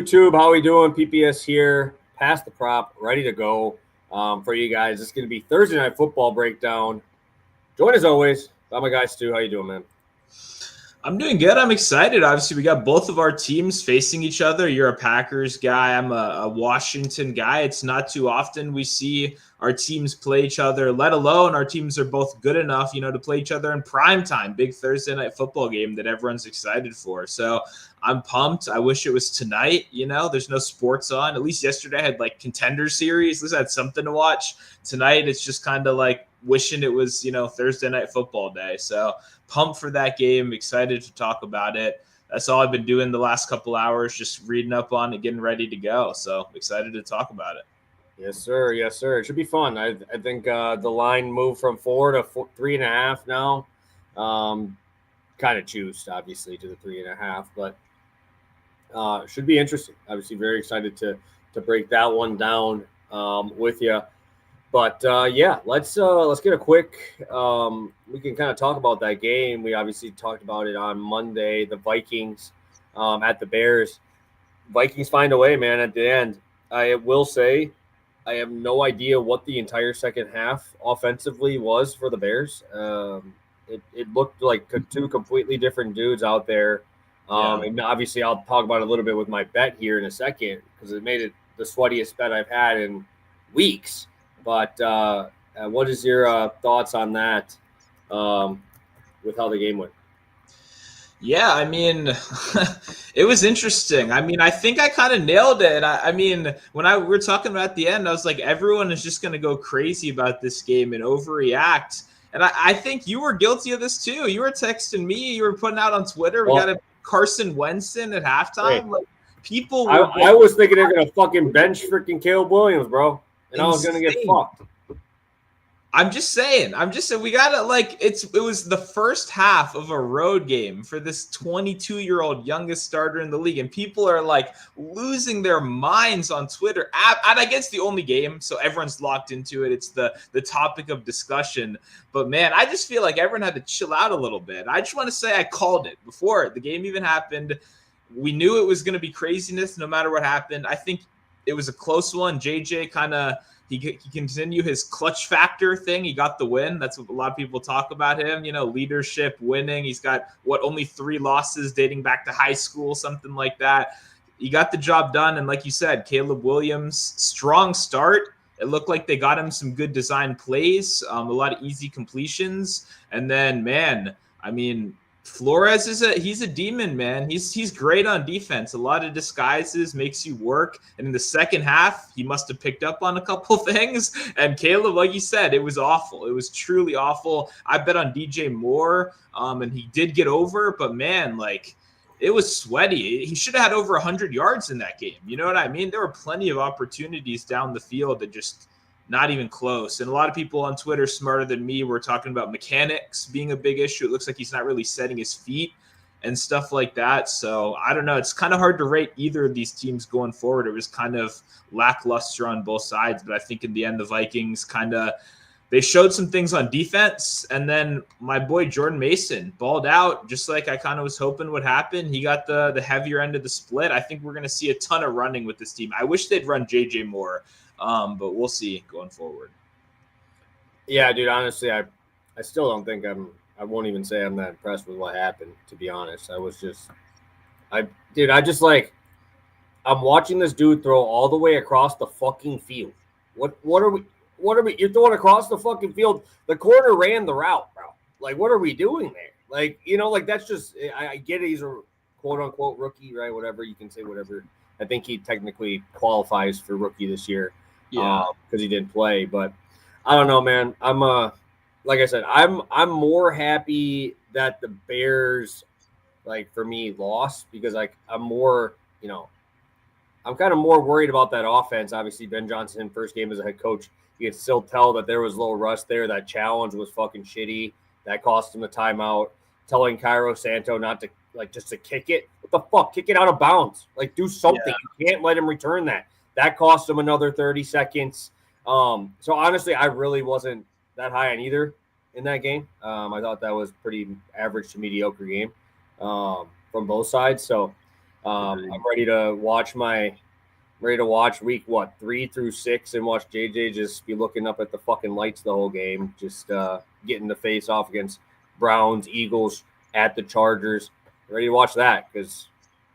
YouTube? How are we doing? PPS here, past the prop, ready to go for you guys. It's going to be Thursday Night Football breakdown. Join as always by my guy Stu. How you doing, man? I'm doing good. I'm excited. Obviously, we got both of our teams facing each other. You're a Packers guy. I'm a Washington guy. It's not too often we see our teams play each other, let alone our teams are both good enough, to play each other in prime time. Big Thursday night football game that everyone's excited for. So I'm pumped. I wish it was tonight. There's no sports on. At least yesterday I had like Contender Series. At least I had something to watch. Tonight it's just kind of like wishing it was, Thursday night football day. So pumped for that game. Excited to talk about it. That's all I've been doing the last couple hours, just reading up on it, getting ready to go. So excited to talk about it. Yes, sir. Yes, sir. It should be fun. I think the line moved from 4 to 3.5 now. Kind of juiced, obviously, to the 3.5, but should be interesting. Obviously, very excited to break that one down with you. But yeah, let's get a quick. We can kind of talk about that game. We obviously talked about it on Monday. The Vikings at the Bears. Vikings find a way, man. At the end, I will say, I have no idea what the entire second half offensively was for the Bears. It looked like two completely different dudes out there. And obviously, I'll talk about it a little bit with my bet here in a second because it made it the sweatiest bet I've had in weeks. But what is your thoughts on that with how the game went? Yeah, I mean, it was interesting. I mean, I think I kind of nailed it. I mean, when we were talking about the end, I was like, everyone is just going to go crazy about this game and overreact. And I think you were guilty of this too. You were texting me. You were putting out on Twitter. We got a Carson Wentz in at halftime. Hey, like people. I was thinking they're going to fucking bench freaking Caleb Williams, bro. And I was going to get fucked. I'm just saying we gotta it was the first half of a road game for this 22-year-old youngest starter in the league, and people are like losing their minds on Twitter. And I guess the only game, so everyone's locked into it. It's the topic of discussion. But man, I just feel like everyone had to chill out a little bit. I just want to say I called it before the game even happened. We knew it was going to be craziness no matter what happened. I think it was a close one. JJ kind of. He continued his clutch factor thing. He got the win. That's what a lot of people talk about him. Leadership, winning. He's got, only 3 losses dating back to high school, something like that. He got the job done. And like you said, Caleb Williams, strong start. It looked like they got him some good design plays, a lot of easy completions. And then, man, I mean, Flores he's a demon, man. He's great on defense. A lot of disguises, makes you work. And in the second half, he must have picked up on a couple things. And Caleb, like you said, it was awful. It was truly awful. I bet on DJ Moore, and he did get over. But man, it was sweaty. He should have had over 100 yards in that game. You know what I mean? There were plenty of opportunities down the field that just not even close. And a lot of people on Twitter smarter than me were talking about mechanics being a big issue. It looks like he's not really setting his feet and stuff like that. So I don't know. It's kind of hard to rate either of these teams going forward. It was kind of lackluster on both sides. But I think in the end, the Vikings they showed some things on defense. And then my boy Jordan Mason balled out just like I kind of was hoping would happen. He got the heavier end of the split. I think we're going to see a ton of running with this team. I wish they'd run JJ Moore. But we'll see going forward. Yeah, dude, honestly, I still don't think I won't even say I'm that impressed with what happened, to be honest. I'm watching this dude throw all the way across the fucking field. What are we, you're throwing across the fucking field. The corner ran the route, bro. What are we doing there? That's just, I get it. He's a quote unquote rookie, right? Whatever, you can say whatever. I think he technically qualifies for rookie this year. Yeah, because he didn't play, but I don't know, man. I'm like I said, I'm more happy that the Bears, for me, lost because I'm more, I'm kind of more worried about that offense. Obviously, Ben Johnson, first game as a head coach, you could still tell that there was a little rust there. That challenge was fucking shitty. That cost him a timeout. Telling Cairo Santo not to just to kick it. What the fuck? Kick it out of bounds. Do something. Yeah. You can't let him return that. That cost him another 30 seconds. So honestly, I really wasn't that high on either in that game. I thought that was pretty average to mediocre game from both sides. So I'm ready to watch week 3 through 6 and watch JJ just be looking up at the fucking lights the whole game, just getting the face off against Browns, Eagles, at the Chargers. Ready to watch that because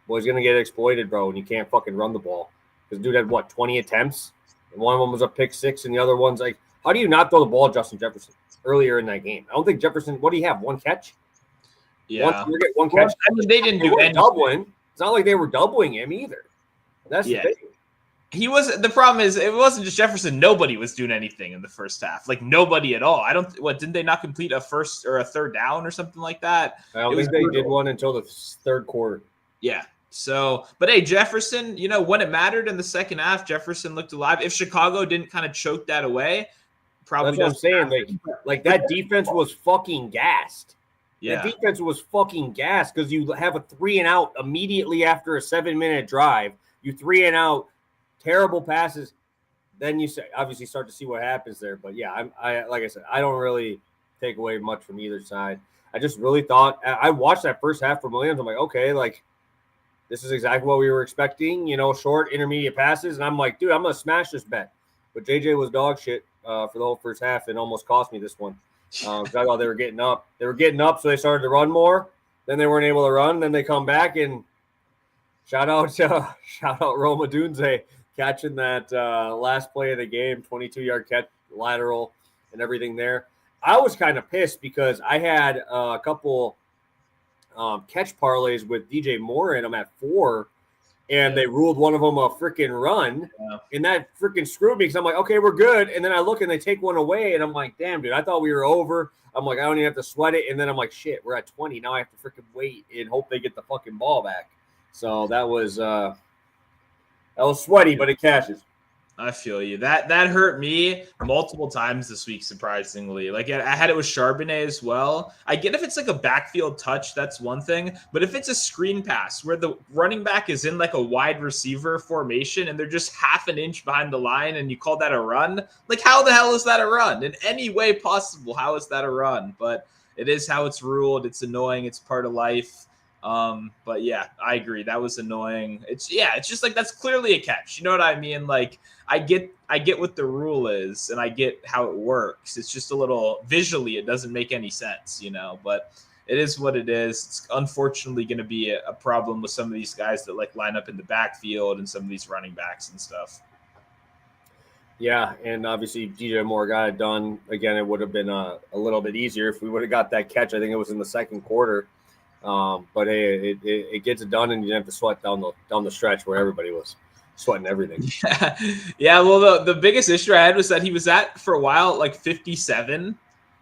boy's gonna get exploited, bro, and you can't fucking run the ball. Because dude had 20 attempts, and one of them was a pick six, and the other one's like, how do you not throw the ball at Justin Jefferson earlier in that game? I don't think Jefferson. What do you have? One catch? Yeah. One catch. Well, I mean, they didn't do anything. Doubling. It's not like they were doubling him either. That's the thing. The problem is it wasn't just Jefferson. Nobody was doing anything in the first half. Like nobody at all. Didn't they not complete a first or a third down or something like that? I don't think they did one until the third quarter. Yeah. So, but hey, Jefferson, when it mattered in the second half, Jefferson looked alive. If Chicago didn't kind of choke that away, probably. That's what I'm saying. Like that defense was fucking gassed. Yeah. The defense was fucking gassed because you have a 3-and-out immediately after a 7-minute drive. You 3-and-out. Terrible passes, then you obviously start to see what happens there. But yeah, I like I said, I don't really take away much from either side. I just really thought I watched that first half from Williams. I'm like, okay, like this is exactly what we were expecting. Short, intermediate passes, and I'm like, dude, I'm gonna smash this bet. But JJ was dog shit for the whole first half, and almost cost me this one. I thought they were getting up. They were getting up, so they started to run more. Then they weren't able to run. Then they come back and shout out Roma Dunze. Catching that last play of the game, 22-yard catch, lateral, and everything there. I was kind of pissed because I had a couple catch parlays with DJ Moore in them at 4, and they ruled one of them a freaking run. Yeah. And that freaking screwed me because I'm like, okay, we're good. And then I look and they take one away, and I'm like, damn, dude, I thought we were over. I'm like, I don't even have to sweat it. And then I'm like, shit, we're at 20. Now I have to freaking wait and hope they get the fucking ball back. So that was sweaty, but it cashes. I feel you. That hurt me multiple times this week, surprisingly. Like I had it with Charbonnet as well. I get if it's like a backfield touch, that's one thing. But if it's a screen pass where the running back is in like a wide receiver formation and they're just half an inch behind the line and you call that a run, like how the hell is that a run? In any way possible, how is that a run? But it is how it's ruled. It's annoying. It's part of life. But yeah, I agree. That was annoying. It's just like, that's clearly a catch. You know what I mean? Like I get what the rule is and I get how it works. It's just a little visually, it doesn't make any sense, but it is what it is. It's unfortunately going to be a problem with some of these guys that like line up in the backfield and some of these running backs and stuff. Yeah. And obviously DJ Moore got it done again. It would have been a little bit easier if we would have got that catch. I think it was in the second quarter. But hey, it gets it done, and you didn't have to sweat down the stretch where everybody was sweating everything. Yeah. Well, the biggest issue I had was that he was at for a while like 57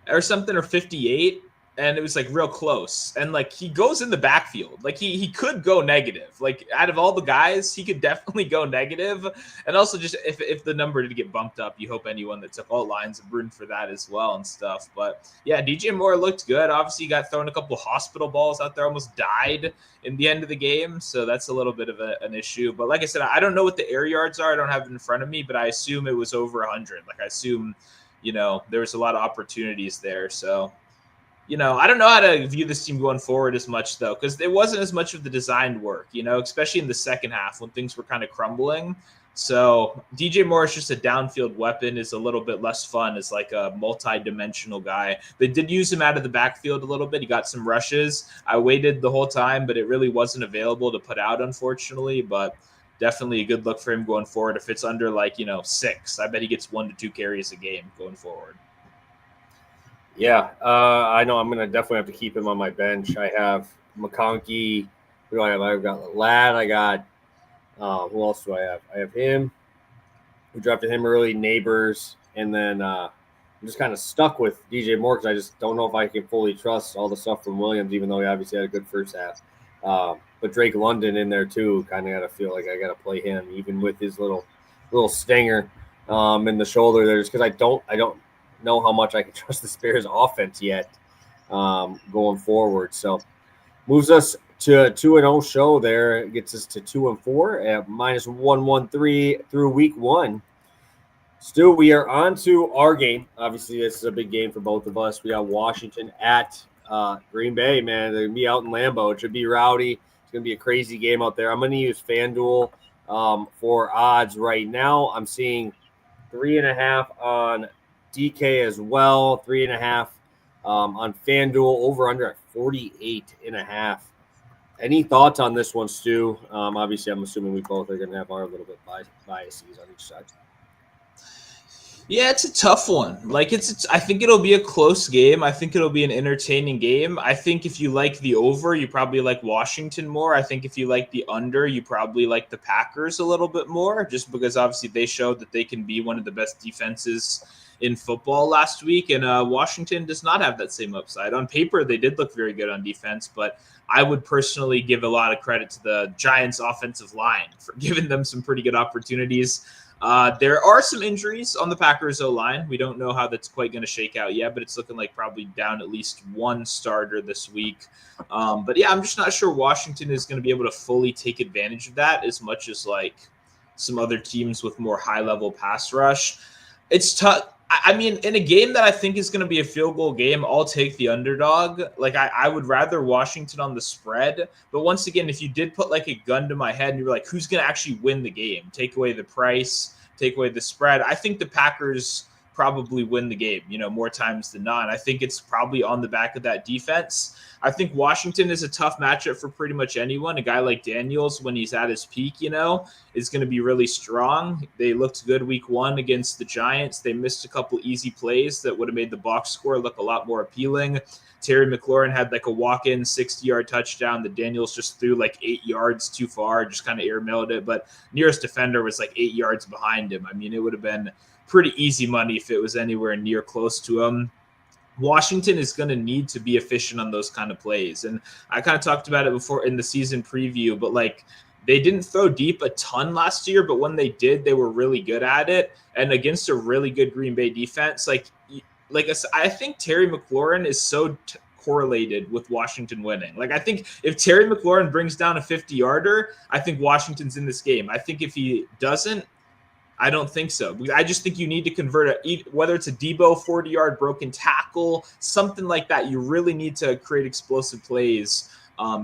or something or 58, and it was like real close. And like he goes in the backfield, like he could go negative. Like out of all the guys, he could definitely go negative. And also just if the number did get bumped up, you hope anyone that took all lines are rooting for that as well and stuff. But yeah, DJ Moore looked good. Obviously, he got thrown a couple of hospital balls out there, almost died in the end of the game. So that's a little bit of an issue. But like I said, I don't know what the air yards are. I don't have it in front of me, but I assume it was over 100. Like I assume, there was a lot of opportunities there. So I don't know how to view this team going forward as much, though, because it wasn't as much of the designed work, especially in the second half when things were kind of crumbling. So DJ Moore is just a downfield weapon, is a little bit less fun as like a multi-dimensional guy. They did use him out of the backfield a little bit. He got some rushes. I waited the whole time, but it really wasn't available to put out, unfortunately. But definitely a good look for him going forward. If it's under 6, I bet he gets 1 to 2 carries a game going forward. Yeah, I know I'm going to definitely have to keep him on my bench. I have McConkey. Who do I have? I've got Ladd. I got who else do I have? I have him. We drafted him early, Neighbors. And then I'm just kind of stuck with DJ Moore because I just don't know if I can fully trust all the stuff from Williams, even though he obviously had a good first half. But Drake London in there too, kind of got to feel like I got to play him, even with his little stinger in the shoulder there, just because I don't know how much I can trust the Bears offense yet going forward. So moves us to a 2-0 show there. It gets us to 2-4 at -113 through week 1. Stu, we are on to our game. Obviously, this is a big game for both of us. We got Washington at Green Bay, man. They're going to be out in Lambeau. It should be rowdy. It's going to be a crazy game out there. I'm going to use FanDuel for odds right now. I'm seeing 3.5 on DK as well. 3.5 on FanDuel. Over under at 48.5. Any thoughts on this one, Stu? Obviously, I'm assuming we both are going to have our little bit biases on each side. Yeah, it's a tough one. Like I think it'll be a close game. I think it'll be an entertaining game. I think if you like the over, you probably like Washington more. I think if you like the under, you probably like the Packers a little bit more, just because obviously they showed that they can be one of the best defenses in football last week, and Washington does not have that same upside. On paper, they did look very good on defense, but I would personally give a lot of credit to the Giants' offensive line for giving them some pretty good opportunities. There are some injuries on the Packers O-line. We don't know how that's quite going to shake out yet, but it's looking like probably down at least one starter this week. But yeah, I'm just not sure Washington is going to be able to fully take advantage of that as much as like some other teams with more high-level pass rush. It's tough. I mean, in a game that I think is going to be a field goal game, I'll take the underdog. Like, I would rather Washington on the spread. But once again, if you did put like a gun to my head and you were like, who's going to actually win the game? Take away the price, take away the spread. I think the Packers probably win the game, more times than not. I think it's probably on the back of that defense. I think Washington is a tough matchup for pretty much anyone. A guy like Daniels, when he's at his peak, is going to be really strong. They looked good week 1 against the Giants. They missed a couple easy plays that would have made the box score look a lot more appealing. Terry McLaurin had like a walk-in 60-yard touchdown that Daniels just threw like 8 yards too far, just kind of airmailed it. But nearest defender was like 8 yards behind him. I mean, it would have been pretty easy money if it was anywhere near close to him. Washington is going to need to be efficient on those kind of plays. And I kind of talked about it before in the season preview, but like they didn't throw deep a ton last year, but when they did, they were really good at it. And against a really good Green Bay defense, I think Terry McLaurin is so correlated with Washington winning. Like, I think if Terry McLaurin brings down a 50-yarder, I think Washington's in this game. I think if he doesn't, I don't think so. I just think you need to convert whether it's a Debo 40-yard broken tackle, something like that. You really need to create explosive plays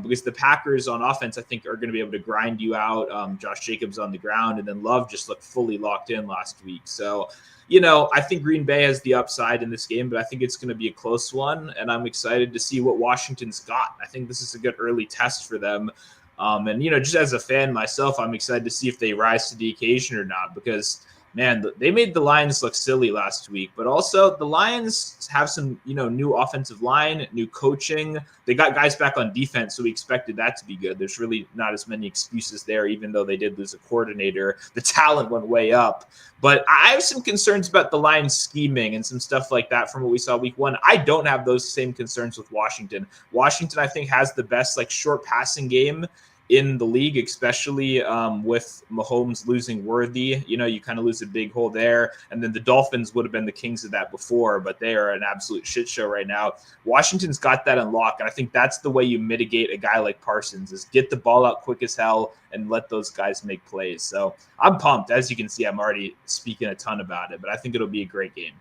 because the Packers on offense, I think, are going to be able to grind you out. Josh Jacobs on the ground, and then Love just looked fully locked in last week. So, I think Green Bay has the upside in this game, but I think it's going to be a close one, and I'm excited to see what Washington's got. I think this is a good early test for them. And, just as a fan myself, I'm excited to see if they rise to the occasion or not because, man, they made the Lions look silly last week. But also the Lions have some, new offensive line, new coaching. They got guys back on defense, so we expected that to be good. There's really not as many excuses there, even though they did lose a coordinator. The talent went way up. But I have some concerns about the Lions scheming and some stuff like that from what we saw week 1. I don't have those same concerns with Washington. Washington, I think, has the best short passing game in the league, especially with Mahomes losing Worthy. You kind of lose a big hole there. And then the Dolphins would have been the kings of that before, but they are an absolute shit show right now. Washington's got that unlocked, and I think that's the way you mitigate a guy like Parsons is get the ball out quick as hell and let those guys make plays. So I'm pumped. As you can see, I'm already speaking a ton about it, but I think it'll be a great game.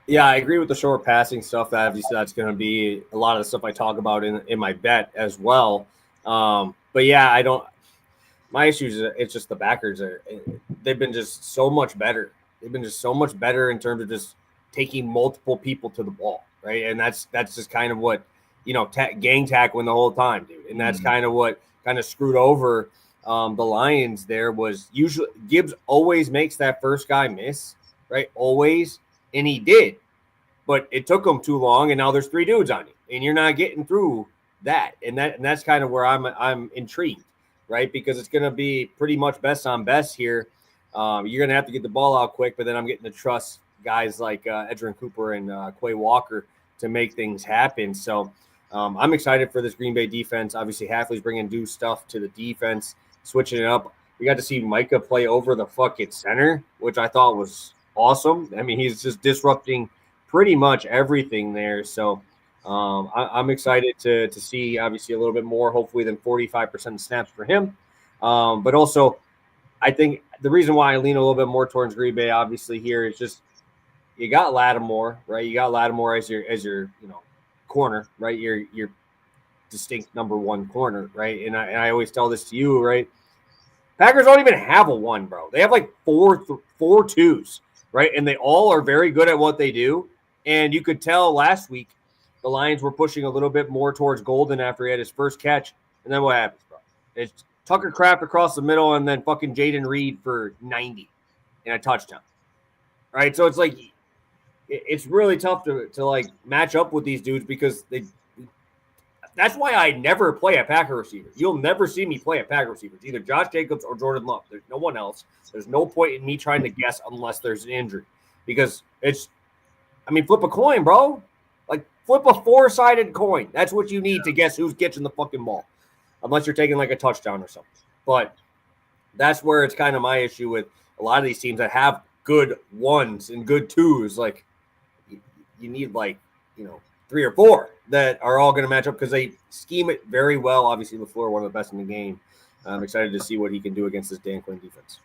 Yeah, I agree with the short passing stuff. Obviously, that's going to be a lot of the stuff I talk about in my bet as well. But yeah, I don't. My issue is it's just the Packers they've been just so much better. They've been just so much better in terms of just taking multiple people to the ball, right? And that's just kind of what gang tackling the whole time, dude. And that's kind of what kind of screwed over the Lions. There was usually Gibbs always makes that first guy miss, right? Always, and he did, but it took him too long, and now there's 3 dudes on you, and you're not getting through that, and that's kind of where I'm intrigued, right? Because it's going to be pretty much best on best here. You're going to have to get the ball out quick, but then I'm getting to trust guys like Edgerrin Cooper and Quay Walker to make things happen. So I'm excited for this Green Bay defense. Obviously, Hafley's bringing new stuff to the defense, switching it up. We got to see Micah play over the fucking center, which I thought was awesome. I mean, he's just disrupting pretty much everything there. So I'm excited to see, obviously, a little bit more, hopefully, than 45% snaps for him. But also, I think the reason why I lean a little bit more towards Green Bay, obviously, here is just you got Lattimore, right? You got Lattimore as your corner, right? Your distinct number one corner, right? And I always tell this to you, right? Packers don't even have a one, bro. They have like four twos, right? And they all are very good at what they do. And you could tell last week the Lions were pushing a little bit more towards Golden after he had his first catch. And then what happens, bro? It's Tucker Kraft across the middle and then fucking Jaden Reed for 90 and a touchdown, right? So it's like it's really tough to like match up with these dudes because they. That's why I never play a Packer receiver. You'll never see me play a Packer receiver. It's either Josh Jacobs or Jordan Love. There's no one else. There's no point in me trying to guess unless there's an injury because flip a coin, bro. Like, flip a four-sided coin. That's what you need to guess who's catching the fucking ball, unless you're taking like a touchdown or something. But that's where it's kind of my issue with a lot of these teams that have good ones and good twos. Like, you need like, 3 or 4 that are all going to match up because they scheme it very well. Obviously, LaFleur, one of the best in the game. I'm excited to see what he can do against this Dan Quinn defense.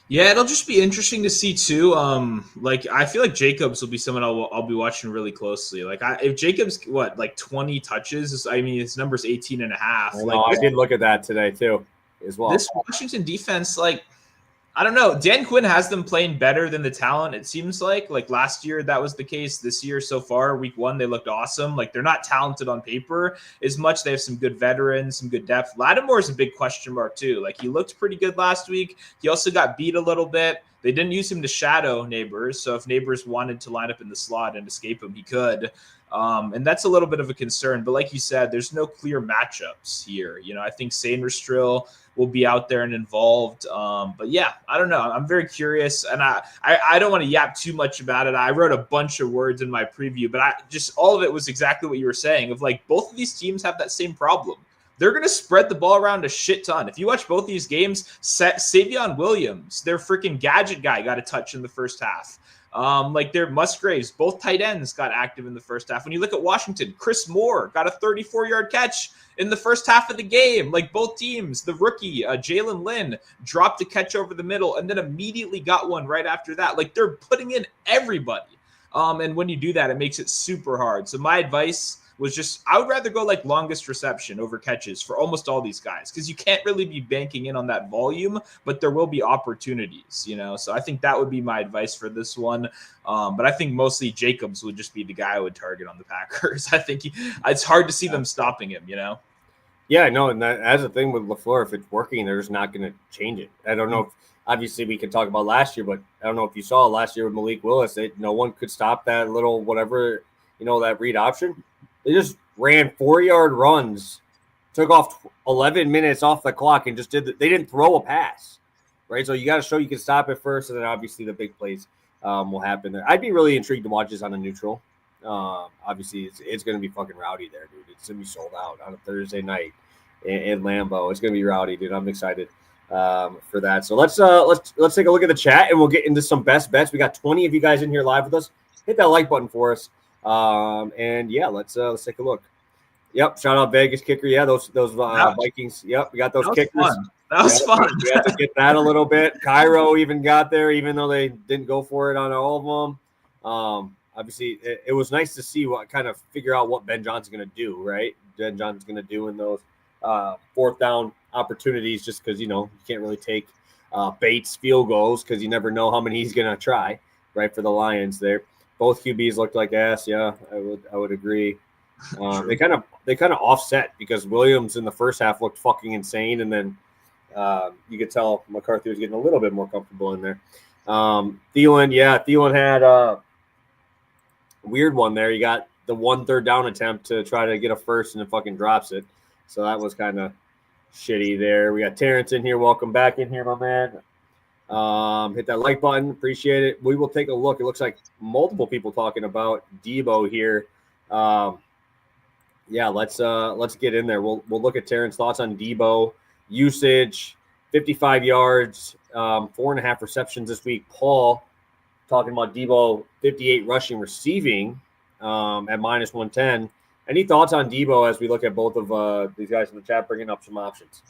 Yeah, it'll just be interesting to see too. I feel like Jacobs will be someone I'll be watching really closely. If Jacobs 20 touches, his number's 18.5. I did look at that today too, as well. This Washington defense, I don't know. Dan Quinn has them playing better than the talent, it seems like. Like last year, that was the case. This year so far, week 1, they looked awesome. Like, they're not talented on paper as much. They have some good veterans, some good depth. Lattimore is a big question mark, too. Like, he looked pretty good last week. He also got beat a little bit. They didn't use him to shadow Neighbors. So if Neighbors wanted to line up in the slot and escape him, he could. And that's a little bit of a concern. But like you said, there's no clear matchups here. I think Sainristil will be out there and involved. But yeah, I don't know. I'm very curious, and I don't want to yap too much about it. I wrote a bunch of words in my preview, but all of it was exactly what you were saying of like both of these teams have that same problem. They're going to spread the ball around a shit ton. If you watch both these games, Savion Williams, their freaking gadget guy, got a touch in the first half. Their Musgraves, both tight ends got active in the first half. When you look at Washington, Chris Moore got a 34-yard catch in the first half of the game. Like, both teams, the rookie, Jalen Lynn, dropped a catch over the middle and then immediately got one right after that. Like, they're putting in everybody. And when you do that, it makes it super hard. So my advice was just, I would rather go like longest reception over catches for almost all these guys because you can't really be banking in on that volume, but there will be opportunities, So I think that would be my advice for this one. But I think mostly Jacobs would just be the guy I would target on the Packers. I think it's hard to see them stopping him, Yeah, no, and that's the thing with LaFleur. If it's working, they're just not going to change it. I don't know if, obviously, we can talk about last year, but I don't know if you saw last year with Malik Willis, no one could stop that little whatever, that read option. They just ran 4-yard runs, took off 11 minutes off the clock, and just they didn't throw a pass, right? So you got to show you can stop it first, and then obviously the big plays will happen there. I'd be really intrigued to watch this on a neutral. Obviously, it's going to be fucking rowdy there, dude. It's going to be sold out on a Thursday night in Lambeau. It's going to be rowdy, dude. I'm excited for that. So let's take a look at the chat, and we'll get into some best bets. We got 20 of you guys in here live with us. Hit that like button for us. And yeah, let's take a look. Yep, shout out Vegas kicker. Yeah, those Vikings. Yep, we got those kickers. Fun. That was fun. We had to get that a little bit. Cairo even got there, even though they didn't go for it on all of them. Obviously, it was nice to see figure out what Ben Johnson's going to do, right? Ben Johnson's going to do in those 4th down opportunities, just because you can't really take Bates field goals because you never know how many he's going to try, right? For the Lions there. Both QBs looked like ass. Yeah, I would agree. They kind of offset because Williams in the first half looked fucking insane, and then you could tell McCarthy was getting a little bit more comfortable in there. Thielen had a weird one there. He got the 1 3rd down attempt to try to get a first, and then fucking drops it. So that was kind of shitty there. We got Terrence in here. Welcome back in here, my man. Hit that like button. Appreciate it. We will take a look. It looks like multiple people talking about Debo here. Let's get in there. We'll look at Terrence's thoughts on Debo usage, 55 yards, 4.5 receptions this week. Paul talking about Debo, 58 rushing, receiving at -110. Any thoughts on Debo as we look at both of these guys in the chat bringing up some options?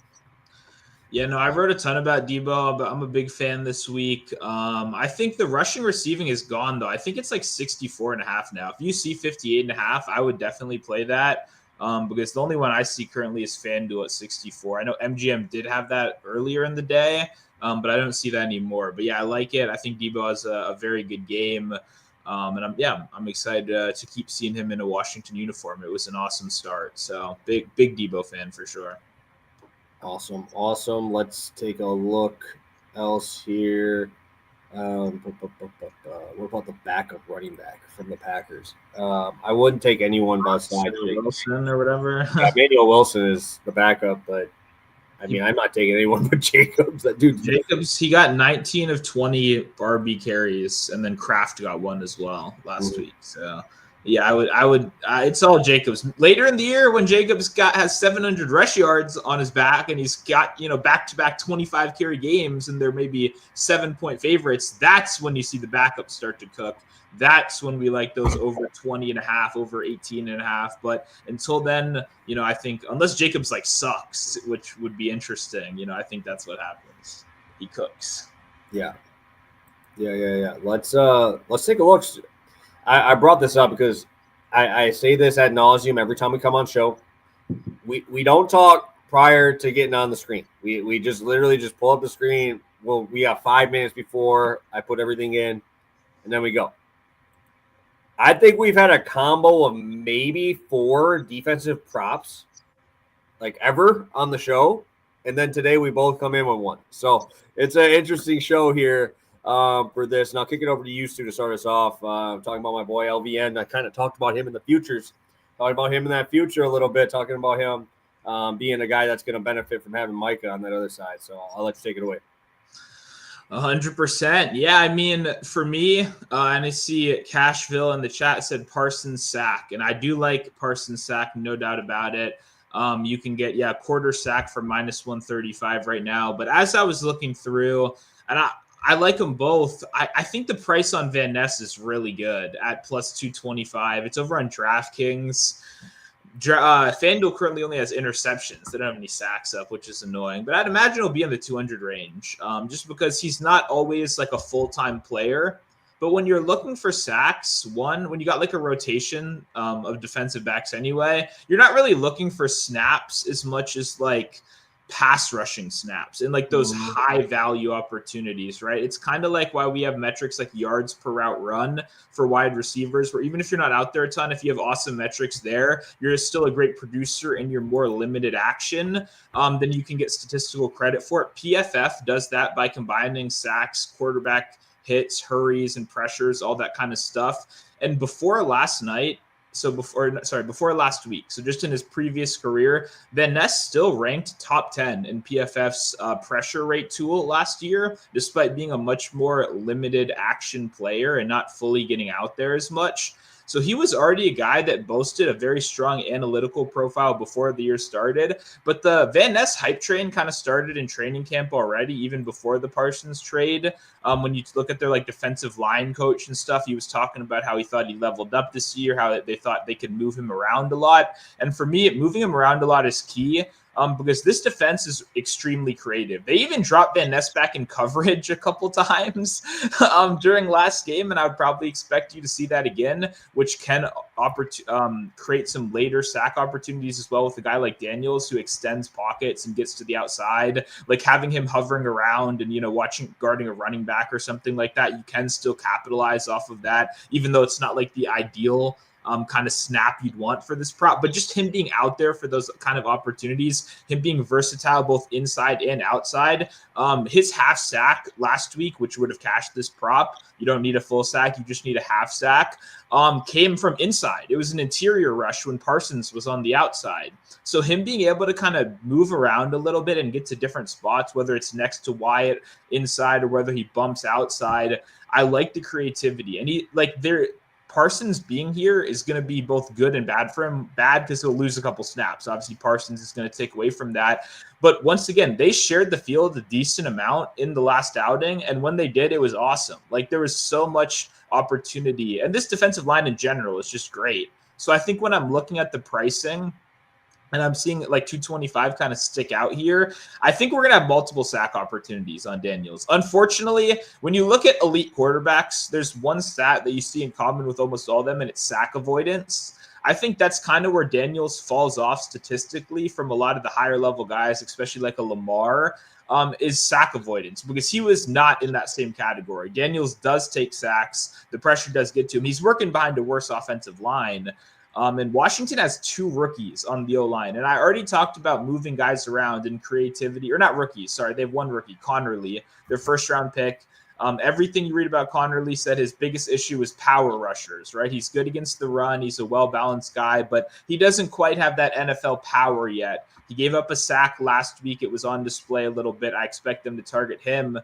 Yeah, no, I wrote a ton about Debo, but I'm a big fan this week. I think the rushing receiving is gone, though. I think it's like 64.5 now. If you see 58.5, I would definitely play that. because the only one I see currently is FanDuel at 64. I know MGM did have that earlier in the day, but I don't see that anymore. But yeah, I like it. I think Debo has a very good game. And I'm excited to keep seeing him in a Washington uniform. It was an awesome start. So big Debo fan for sure. Awesome. Let's take a look else here. What about the backup running back from the Packers? I wouldn't take anyone besides Wilson or whatever. Yeah, Emmanuel Wilson is the backup, but I mean, I'm not taking anyone but Jacobs. That dude. Jacobs, he got 19 of 20 RB carries, and then Kraft got one as well last week. So yeah, I would. It's all Jacobs. Later in the year, when Jacobs has 700 rush yards on his back, and he's got back-to-back 25 carry games, and they're maybe 7-point favorites. That's when you see the backups start to cook. That's when we like those over 20 and a half, over 18 and a half. But until then, I think unless Jacobs sucks, which would be interesting, I think that's what happens. He cooks. Yeah. Let's take a look. I brought this up because I say this ad nauseum every time we come on show. We don't talk prior to getting on the screen. We just literally just pull up the screen. Well, we got 5 minutes before I put everything in, and then we go. I think we've had a combo of maybe 4 defensive props ever on the show. And then today we both come in with one. So it's an interesting show here for this. And I'll kick it over to you, Stu, to start us off. Talking about my boy LVN. I kind of talked about him in the futures. Talking about him in that future a little bit. Talking about him being a guy that's going to benefit from having Micah on that other side. So I'll let you take it away. 100%. Yeah, I mean, for me, and I see Cashville in the chat said Parsons sack, and I do like Parsons sack, no doubt about it. You can get quarter sack for -135 right now. But as I was looking through, and I like them both. I think the price on Van Ness is really good at +225. It's over on DraftKings. FanDuel currently only has interceptions. They don't have any sacks up, which is annoying. But I'd imagine it'll be in the 200 range, just because he's not always a full-time player. But when you're looking for sacks, when you got a rotation of defensive backs anyway, you're not really looking for snaps as much as pass rushing snaps and those high value opportunities, right? It's kind of why we have metrics like yards per route run for wide receivers, where even if you're not out there a ton, if you have awesome metrics there, you're still a great producer and you're more limited action, then you can get statistical credit for it. PFF does that by combining sacks, quarterback hits, hurries, and pressures, all that kind of stuff. And before last week, so just in his previous career, Van Ness still ranked top 10 in PFF's pressure rate tool last year, despite being a much more limited action player and not fully getting out there as much. So he was already a guy that boasted a very strong analytical profile before the year started. But the Van Ness hype train kind of started in training camp already, even before the Parsons trade. When you look at their defensive line coach and stuff, he was talking about how he thought he leveled up this year, how they thought they could move him around a lot. And for me, moving him around a lot is key. Because this defense is extremely creative. They even dropped Van Ness back in coverage a couple times during last game, and I would probably expect you to see that again, which can create some later sack opportunities as well with a guy like Daniels who extends pockets and gets to the outside. Having him hovering around and guarding a running back or something like that, you can still capitalize off of that, even though it's not the ideal kind of snap you'd want for this prop, but just him being out there for those kind of opportunities, him being versatile both inside and outside. His half sack last week, which would have cashed this prop, you don't need a full sack, you just need a half sack, came from inside. It was an interior rush when Parsons was on the outside. So him being able to kind of move around a little bit and get to different spots, whether it's next to Wyatt inside or whether he bumps outside, I like the creativity. And Parsons being here is going to be both good and bad for him. Bad because he'll lose a couple snaps. Obviously, Parsons is going to take away from that. But once again, they shared the field a decent amount in the last outing. And when they did, it was awesome. There was so much opportunity. And this defensive line in general is just great. So I think when I'm looking at the pricing, and I'm seeing 225 kind of stick out here, I think we're going to have multiple sack opportunities on Daniels. Unfortunately, when you look at elite quarterbacks, there's one stat that you see in common with almost all of them, and it's sack avoidance. I think that's kind of where Daniels falls off statistically from a lot of the higher level guys, especially like a Lamar, is sack avoidance, because he was not in that same category. Daniels does take sacks. The pressure does get to him. He's working behind a worse offensive line. And Washington has 2 rookies on the O-line. And I already talked about moving guys around and creativity, or not rookies, sorry. They have 1 rookie, Connerly, their first-round pick. Everything you read about Connerly said his biggest issue was power rushers, right? He's good against the run. He's a well-balanced guy, but he doesn't quite have that NFL power yet. He gave up a sack last week. It was on display a little bit. I expect them to target him.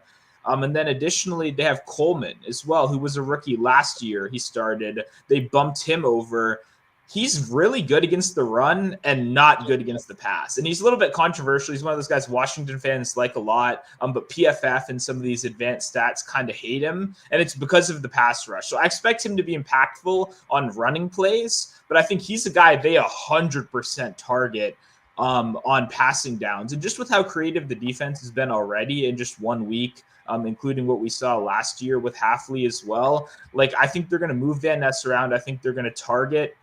And then additionally, they have Coleman as well, who was a rookie last year. He started. They bumped him over. He's really good against the run and not good against the pass. And he's a little bit controversial. He's one of those guys Washington fans like a lot, but PFF and some of these advanced stats kind of hate him, and it's because of the pass rush. So I expect him to be impactful on running plays, but I think he's a guy they 100% target on passing downs. And just with how creative the defense has been already in just 1 week, including what we saw last year with Hafley as well. Like, I think they're going to move Van Ness around. I think they're going to target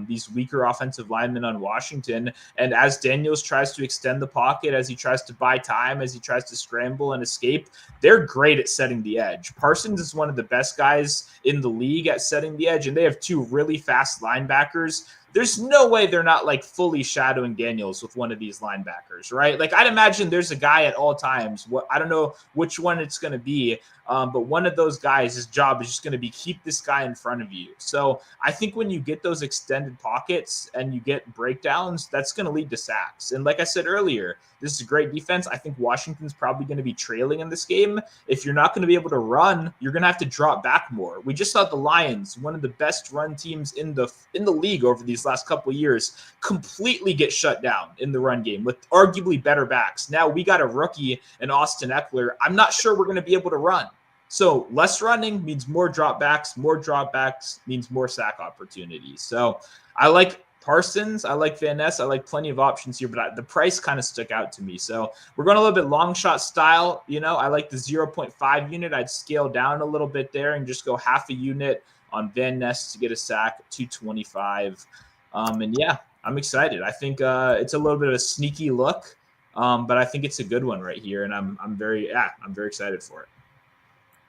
these weaker offensive linemen on Washington. And as Daniels tries to extend the pocket, as he tries to buy time, as he tries to scramble and escape, they're great at setting the edge. Parsons is one of the best guys in the league at setting the edge, and they have 2 really fast linebackers. There's no way they're not like fully shadowing Daniels with one of these linebackers, right? Like, I'd imagine there's a guy at all times. I don't know which one it's going to be, but one of those guys, his job is just going to be keep this guy in front of you. So I think when you get those extended pockets and you get breakdowns, that's going to lead to sacks. And like I said earlier, this is a great defense. I think Washington's probably going to be trailing in this game. If you're not going to be able to run, you're going to have to drop back more. We just saw the Lions, one of the best run teams in the league over these last couple of years, completely get shut down in the run game with arguably better backs. Now we got a rookie in Austin Eckler. I'm not sure we're going to be able to run. So less running means more dropbacks. More dropbacks means more sack opportunities. So I like Parsons. I like Van Ness. I like plenty of options here, but the price kind of stuck out to me. So we're going a little bit long shot style. You know, I like the 0.5 unit. I'd scale down a little bit there and just go half a unit on Van Ness to get a sack at 225. And yeah, I'm excited. I think it's a little bit of a sneaky look, but I think it's a good one right here, and I'm very excited for it.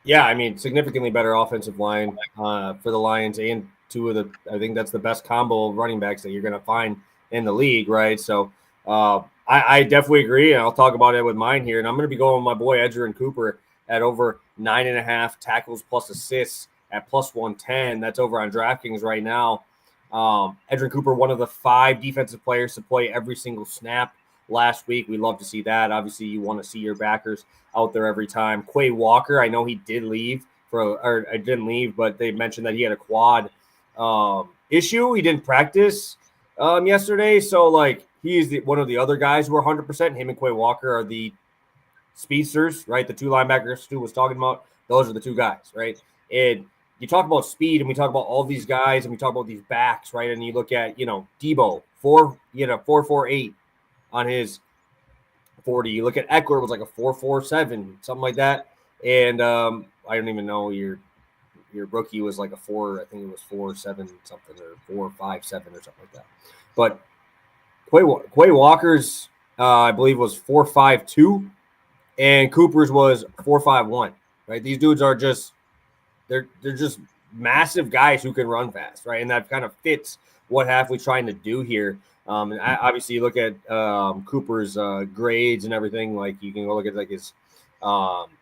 Yeah, I mean, significantly better offensive line for the Lions, and 2 of the, I think that's the best combo of running backs that you're going to find in the league, right? So I definitely agree, and I'll talk about it with mine here. And I'm going to be going with my boy Edgerrin Cooper at over 9.5 tackles plus assists at plus 110. That's over on DraftKings right now. Edgerrin Cooper, one of the 5 defensive players to play every single snap last week. We love to see that. Obviously, you want to see your backers out there every time. Quay Walker, I know he did leave or didn't leave, but they mentioned that he had a quad issue. He didn't practice yesterday, so like he's one of the other guys who are 100%. Him and Quay Walker are the speedsters, right? The 2 linebackers Stu was talking about. Those are the 2 guys, right? And you talk about speed, and we talk about all these guys, and we talk about these backs, right? And you look at, Debo, 4.48 on his 40. You look at Eckler, was like a 4.47, something like that. And I don't even know your rookie was like a 4. I think it was 4.7 something or 4.57 or something like that. But Quay Walker's I believe was 4.52, and Cooper's was 4.51. Right? These dudes are just they're just massive guys who can run fast, right? And that kind of fits what Hafley's trying to do here. And obviously, you look at Cooper's grades and everything. Like, you can go look at like his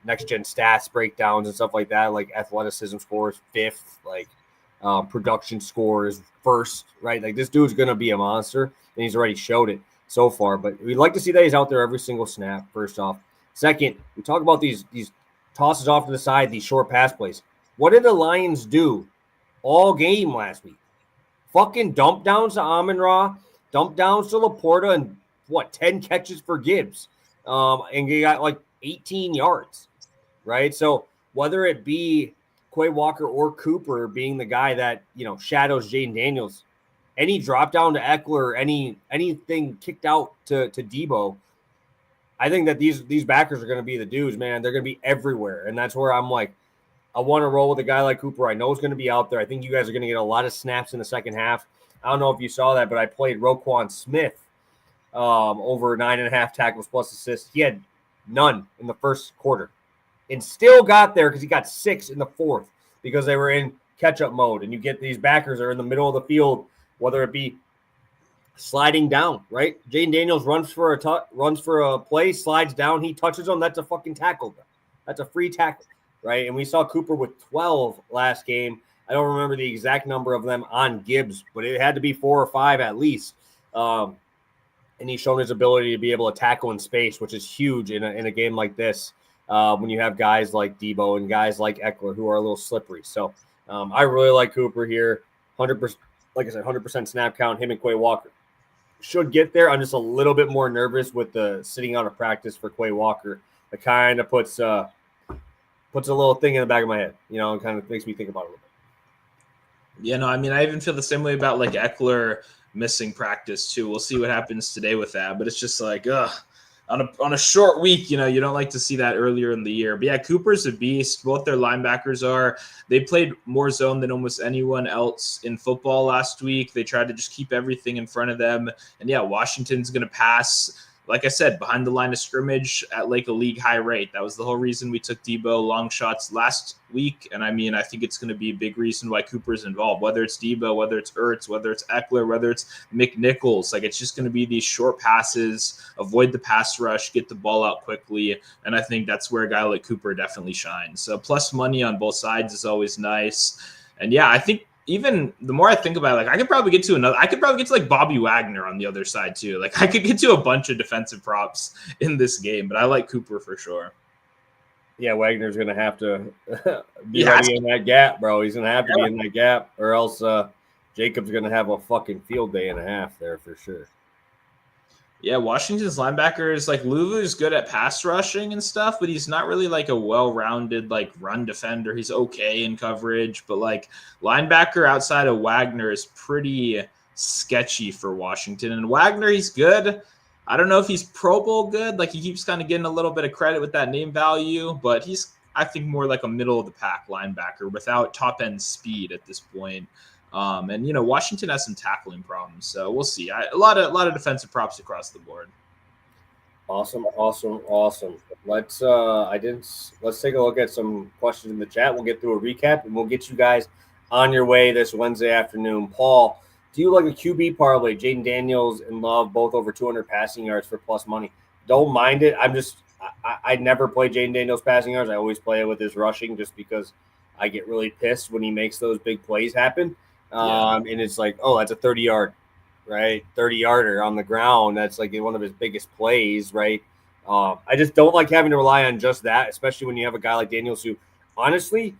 next gen stats breakdowns and stuff like that. Like athleticism scores 5th, like production scores 1st, right? Like, this dude's gonna be a monster, and he's already showed it so far. But we'd like to see that he's out there every single snap. First off, second, we talk about these tosses off to the side, these short pass plays. What did the Lions do all game last week? Fucking dump downs to Amon-Ra, dump downs to Laporta, and 10 catches for Gibbs. And he got like 18 yards, right? So whether it be Quay Walker or Cooper being the guy that, shadows Jaden Daniels, any drop down to Eckler, anything kicked out to Debo, I think that these backers are going to be the dudes, man. They're going to be everywhere. And that's where I'm like, I want to roll with a guy like Cooper. I know he's going to be out there. I think you guys are going to get a lot of snaps in the second half. I don't know if you saw that, but I played Roquan Smith over 9.5 tackles plus assists. He had none in the first quarter and still got there because he got 6 in the fourth because they were in catch-up mode. And you get these backers are in the middle of the field, whether it be sliding down, right? Jaden Daniels runs for a play, slides down, he touches him. That's a fucking tackle. That's a free tackle, right? And we saw Cooper with 12 last game. I don't remember the exact number of them on Gibbs, but it had to be 4 or 5 at least. And he's shown his ability to be able to tackle in space, which is huge in a game like this when you have guys like Debo and guys like Eckler who are a little slippery. So I really like Cooper here. 100%, like I said, 100% snap count. Him and Quay Walker should get there. I'm just a little bit more nervous with the sitting out of practice for Quay Walker. It kind of puts a little thing in the back of my head, and kind of makes me think about it a little bit. Yeah, no, I mean, I even feel the same way about like Eckler missing practice too. We'll see what happens today with that, but it's just like, on a short week, you don't like to see that earlier in the year. But yeah, Cooper's a beast. Both their linebackers are. They played more zone than almost anyone else in football last week. They tried to just keep everything in front of them. And yeah, Washington's going to pass, like I said, behind the line of scrimmage at like a league high rate. That was the whole reason we took Debo long shots last week. And I mean, I think it's going to be a big reason why Cooper's involved, whether it's Debo, whether it's Ertz, whether it's Eckler, whether it's McNichols. Like, it's just going to be these short passes, avoid the pass rush, get the ball out quickly. And I think that's where a guy like Cooper definitely shines. So plus money on both sides is always nice. And yeah, I think even the more I think about it, like I could probably get to like Bobby Wagner on the other side too. Like I could get to a bunch of defensive props in this game, but I like Cooper for sure. Yeah, Wagner's going to have to be ready in that gap, bro. He's going to have to be in that gap, or else Jacobs going to have a fucking field day and a half there for sure. Yeah, Washington's linebackers, like Lulu's good at pass rushing and stuff, but he's not really like a well-rounded like run defender. He's okay in coverage, but like linebacker outside of Wagner is pretty sketchy for Washington. And Wagner, he's good. I don't know if he's Pro Bowl good. Like he keeps kind of getting a little bit of credit with that name value, but he's, I think, more like a middle of the pack linebacker without top end speed at this point. And Washington has some tackling problems, so we'll see. A lot of defensive props across the board. Awesome. Let's take a look at some questions in the chat. We'll get through a recap and we'll get you guys on your way this Wednesday afternoon. Paul, do you like a QB parlay? Jaden Daniels and Love both over 200 passing yards for plus money. Don't mind it. I never play Jaden Daniels passing yards. I always play it with his rushing just because I get really pissed when he makes those big plays happen. And it's like, oh, that's a 30-yard, right? 30-yarder on the ground. That's like one of his biggest plays, right? I just don't like having to rely on just that, especially when you have a guy like Daniels who, honestly,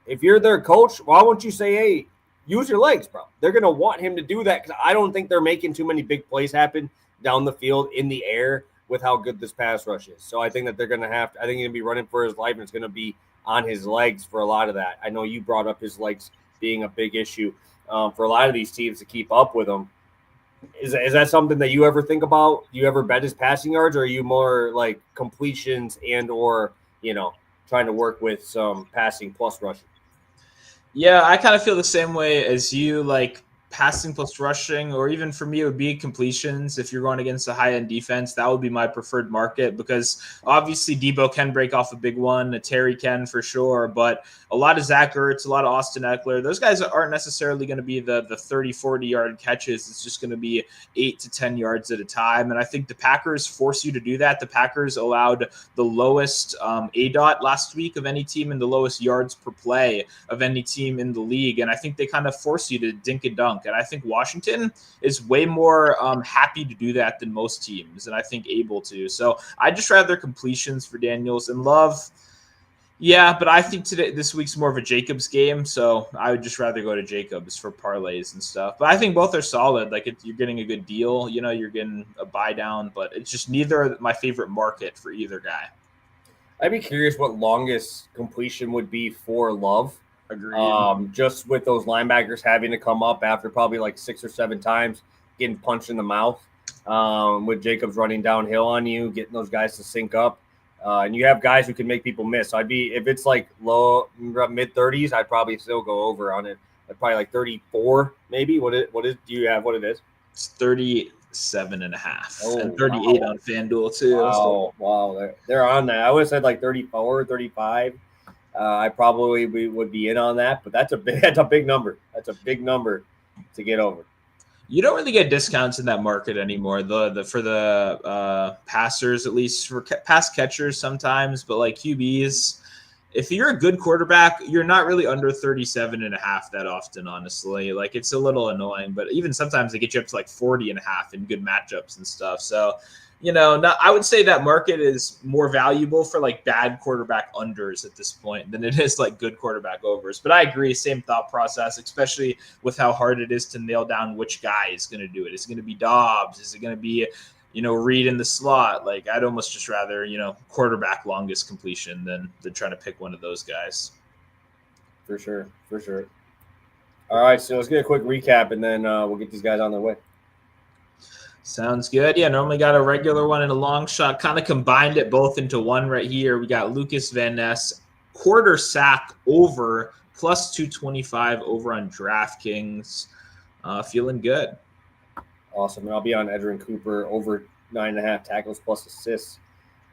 if you're their coach, why won't you say, hey, use your legs, bro? They're going to want him to do that because I don't think they're making too many big plays happen down the field in the air with how good this pass rush is. So I think that they're going to I think he's going to be running for his life, and it's going to be on his legs for a lot of that. I know you brought up his legs being a big issue for a lot of these teams to keep up with him. Is that something that you ever think about? You ever bet his passing yards, or are you more like completions and or trying to work with some passing plus rushing? Yeah, I kind of feel the same way as you. Like passing plus rushing, or even for me, it would be completions. If you're going against a high-end defense, that would be my preferred market because obviously Debo can break off a big one. Terry can for sure, but a lot of Zach Ertz, a lot of Austin Eckler, those guys aren't necessarily going to be the 30, 40-yard catches. It's just going to be 8 to 10 yards at a time, and I think the Packers force you to do that. The Packers allowed the lowest ADOT last week of any team and the lowest yards per play of any team in the league, and I think they kind of force you to dink and dunk. And I think Washington is way more happy to do that than most teams, and I think able to. So I'd just rather completions for Daniels and Love. Yeah, but I think this week's more of a Jacobs game, so I would just rather go to Jacobs for parlays and stuff. But I think both are solid. Like you're getting a good deal, you're getting a buy down, but it's just neither my favorite market for either guy. I'd be curious what longest completion would be for Love. Agreed. Just with those linebackers having to come up after probably like 6 or 7 times, getting punched in the mouth, with Jacobs running downhill on you, getting those guys to sync up. And you have guys who can make people miss. So if it's like low mid 30s, I'd probably still go over on it. probably like 34, maybe. What is? Do you have what it is? It's 37.5 and Oh, 38 wow. on FanDuel too. So. Wow. They're on that. I would have said like 34, 35. I probably would be in on that, but that's a big number. That's a big number to get over. You don't really get discounts in that market anymore. The for the passers, at least for pass catchers sometimes, but like QBs, if you're a good quarterback, you're not really under 37.5 that often, honestly. Like it's a little annoying, but even sometimes they get you up to like 40.5 in good matchups and stuff. So, I would say that market is more valuable for like bad quarterback unders at this point than it is like good quarterback overs. But I agree, same thought process, especially with how hard it is to nail down which guy is going to do it. Is it going to be Dobbs? Is it going to be Reed in the slot? Like I'd almost just rather, quarterback longest completion than trying to pick one of those guys. For sure. All right, so let's get a quick recap, and then we'll get these guys on their way. Sounds good. Yeah, normally got a regular one and a long shot. Kind of combined it both into one right here. We got Lucas Van Ness, quarter sack over, plus 225 over on DraftKings. Feeling good. Awesome. And I'll be on Edgerrin Cooper over 9.5 tackles plus assists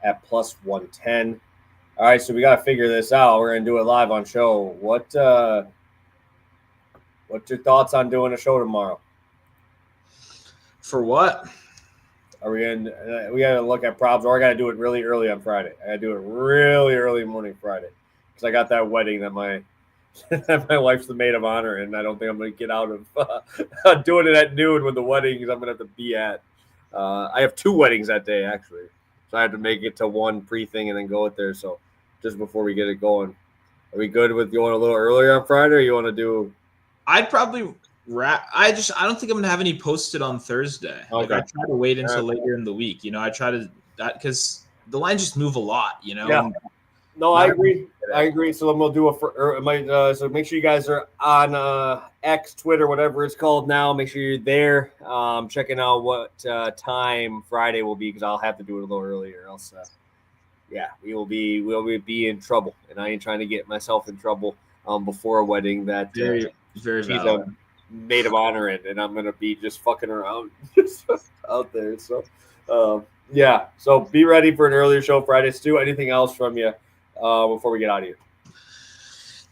at plus 110. All right, so we got to figure this out. We're going to do it live on show. What's your thoughts on doing a show tomorrow? For what? Are we in? We got to look at props, or I got to do it really early on Friday. I got to do it really early morning Friday because I got that wedding that my wife's the maid of honor, and I don't think I'm going to get out of doing it at noon when the wedding is I'm going to have to be at. I have 2 weddings that day, actually. So I have to make it to one pre-thing and then go with there. So just before we get it going, are we good with going a little earlier on Friday, or you want to do? I'd probably I don't think I'm gonna have any posted on Thursday. Okay. Like I try to wait until later in the week. I try to because the lines just move a lot. Yeah. No, I agree. So then we'll do so make sure you guys are on X, Twitter, whatever it's called now. Make sure you're there, checking out what time Friday will be, because I'll have to do it a little earlier, else. We'll be in trouble, and I ain't trying to get myself in trouble before a wedding that very she's a maid of honor in, and I'm gonna be just fucking around just out there. So so be ready for an earlier show Friday. Stu, anything else from you before we get out of here?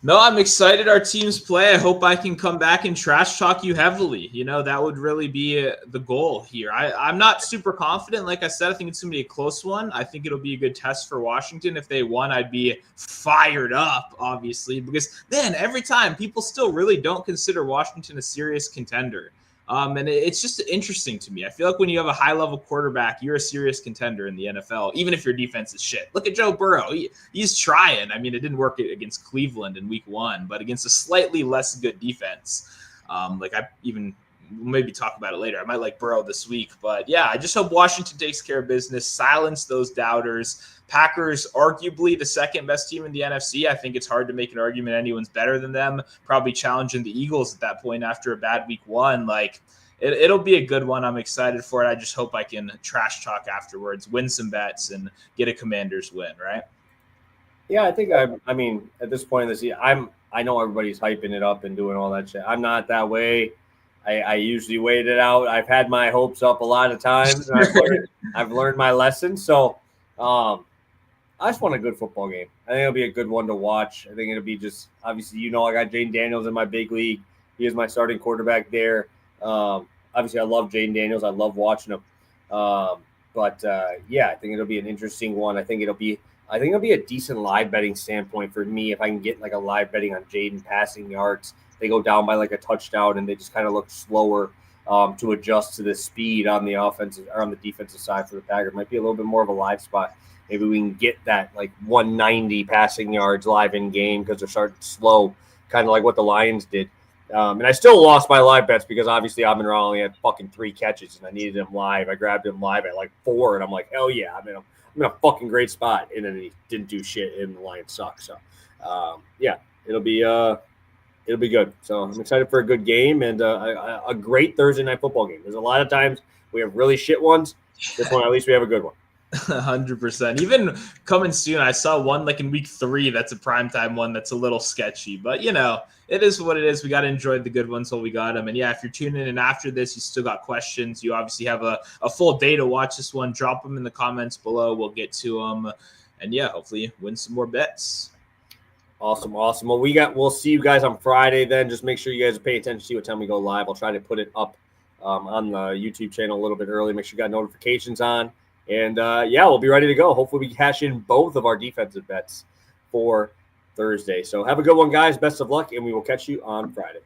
No, I'm excited our teams play. I hope I can come back and trash talk you heavily. That would really be the goal here. I'm not super confident. Like I said, I think it's going to be a close one. I think it'll be a good test for Washington. If they won, I'd be fired up, obviously, because then every time people still really don't consider Washington a serious contender. And it's just interesting to me. I feel like when you have a high-level quarterback, you're a serious contender in the NFL, even if your defense is shit. Look at Joe Burrow. He's trying. I mean, it didn't work against Cleveland in week 1, but against a slightly less good defense. I even maybe talk about it later. I might like Burrow this week. But, yeah, I just hope Washington takes care of business, silence those doubters. Packers, arguably the second best team in the NFC. I think it's hard to make an argument anyone's better than them. Probably challenging the Eagles at that point after a bad week 1. Like, it'll be a good one. I'm excited for it. I just hope I can trash talk afterwards, win some bets, and get a Commanders win, right? Yeah, I think I mean, at this point in the season, I know everybody's hyping it up and doing all that shit. I'm not that way. I usually wait it out. I've had my hopes up a lot of times, and I've learned my lesson. So, I just want a good football game. I think it'll be a good one to watch. I think it'll be just, obviously, I got Jayden Daniels in my big league. He is my starting quarterback there. Obviously, I love Jayden Daniels. I love watching him. I think it'll be an interesting one. I think it'll be a decent live betting standpoint for me if I can get like a live betting on Jayden passing yards. They go down by like a touchdown and they just kind of look slower to adjust to the speed on the offensive or on the defensive side for the Packers. Might be a little bit more of a live spot. Maybe we can get that like 190 passing yards live in game because they're starting slow, kind of like what the Lions did. And I still lost my live bets because obviously Amon-Ra only had fucking 3 catches and I needed him live. I grabbed him live at like 4 and I'm like, hell yeah, I'm in a fucking great spot. And then he didn't do shit and the Lions suck. So it'll be good. So I'm excited for a good game and a great Thursday night football game. There's a lot of times we have really shit ones. This one, at least we have a good one. 100%. Even coming soon, I saw one like in week 3 that's a primetime one that's a little sketchy. But, it is what it is. We got to enjoy the good ones while we got them. And, yeah, if you're tuning in after this, you still got questions. You obviously have a full day to watch this one. Drop them in the comments below. We'll get to them. And, yeah, hopefully win some more bets. Awesome. Well, we'll see you guys on Friday then. Just make sure you guys pay attention, see what time we go live. I'll try to put it up on the YouTube channel a little bit early. Make sure you got notifications on. And, we'll be ready to go. Hopefully we cash in both of our defensive bets for Thursday. So have a good one, guys. Best of luck, and we will catch you on Friday.